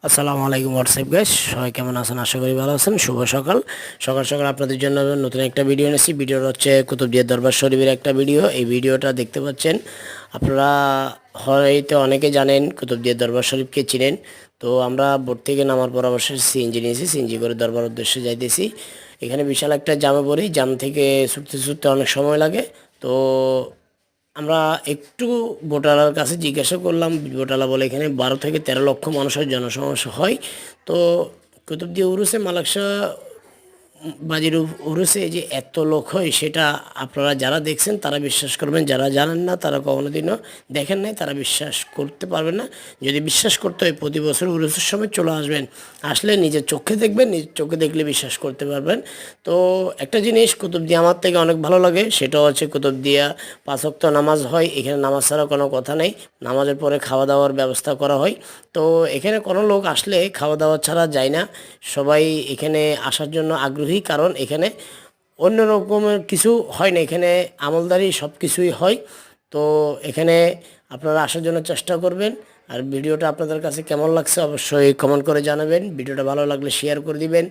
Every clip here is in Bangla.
আসসালামু আলাইকুম হোয়াটসঅ্যাপ গাইস, সবাই কেমন আছেন? আশা করি ভালো আছেন। শুভ সকাল। সকাল সকাল আপনাদের জন্য নতুন একটা ভিডিও এনেছি। ভিডিওটা হচ্ছে কুতুবদিয়া দরবার শরীফের একটা ভিডিও। এই ভিডিওটা দেখতে পাচ্ছেন আপনারা হয়তো অনেকে জানেন, কুতুবদিয়া দরবার শরীফকে চিনেন। তো আমরা বোট থেকে নামার পর অবশ্যই সিএনজি নিয়েছি, সিএনজি করে দরবার উদ্দেশ্যে যাইতেছি। এখানে বিশাল একটা জামে পড়ি, জাম থেকে ছুটতে ছুটতে অনেক সময় লাগে। তো আমরা একটু বোটালার কাছে জিজ্ঞাসা করলাম। বোটালা বলে এখানে 12 থেকে 13 লক্ষ মানুষের জনসমস্যা হয়। তো কুতুবদিয়া উরুসে মালাকশা বাজির উরুসে যে এত লোক হয়, সেটা আপনারা যারা দেখছেন তারা বিশ্বাস করবেন, যারা জানেন না তারা কোনোদিনও দেখেন নাই তারা বিশ্বাস করতে পারবেন না। যদি বিশ্বাস করতে হয় প্রতি বছর উরুসের সময় চলে আসবেন, আসলে নিজের চোখে দেখবেন, নিজের চোখে দেখলে বিশ্বাস করতে পারবেন। তো একটা জিনিস কুতুবদিয়া আমার থেকে অনেক ভালো লাগে, সেটা হচ্ছে কুতুবদিয়া 5 ওয়াক্ত নামাজ হয় এখানে, নামাজ ছাড়া কোনো কথা নেই। নামাজের পরে খাওয়া দাওয়ার ব্যবস্থা করা হয়। তো এখানে কোনো লোক আসলে খাওয়া দাওয়া ছাড়া যায় না। সবাই এখানে আসার জন্য আগ্রহী, কারণ এখানে অন্য রকমের কিছু হয় না, এখানে আমলদারি সব কিছুই হয়। তো এখানে আপনারা আসার জন্য চেষ্টা করবেন। আর ভিডিওটা আপনাদের কাছে কেমন লাগছে অবশ্যই কমেন্ট করে জানাবেন। ভিডিওটা ভালো লাগলে শেয়ার করে দিবেন।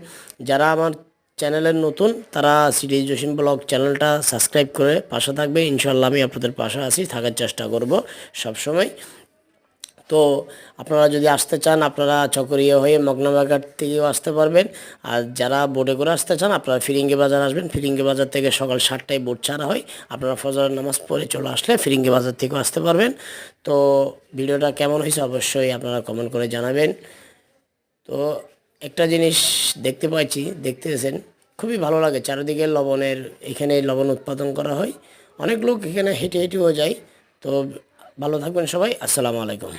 যারা আমার চ্যানেলের নতুন তারা সিটি জসিম ব্লগ চ্যানেলটা সাবস্ক্রাইব করে পাশে থাকবে। ইনশাল্লাহ আমি আপনাদের পাশে আছি, থাকার চেষ্টা করব সবসময়। তো আপনারা যদি আসতে চান, আপনারা চকরিয়া হয়ে মগনাবাঘাট থেকেও আসতে পারবেন। আর যারা বোটে করে আসতে চান, আপনারা ফিরিঙ্গি বাজার আসবেন। ফিরিঙ্গি বাজার থেকে সকাল 7টায় বোট ছাড়া হয়। আপনারা ফজরের নামাজ পড়ে চলে আসলে ফিরিঙ্গি বাজার থেকেও আসতে পারবেন। তো ভিডিওটা কেমন হয়েছে অবশ্যই আপনারা কমেন্ট করে জানাবেন। তো একটা জিনিস দেখতে পাচ্ছি, দেখতেছেন, খুবই ভালো লাগে। চারিদিকে লবণের, এখানে লবণ উৎপাদন করা হয়। অনেক লোক এখানে হেঁটে হেঁটেও যায়। তো ভালো থাকবেন সবাই। আসসালামু আলাইকুম।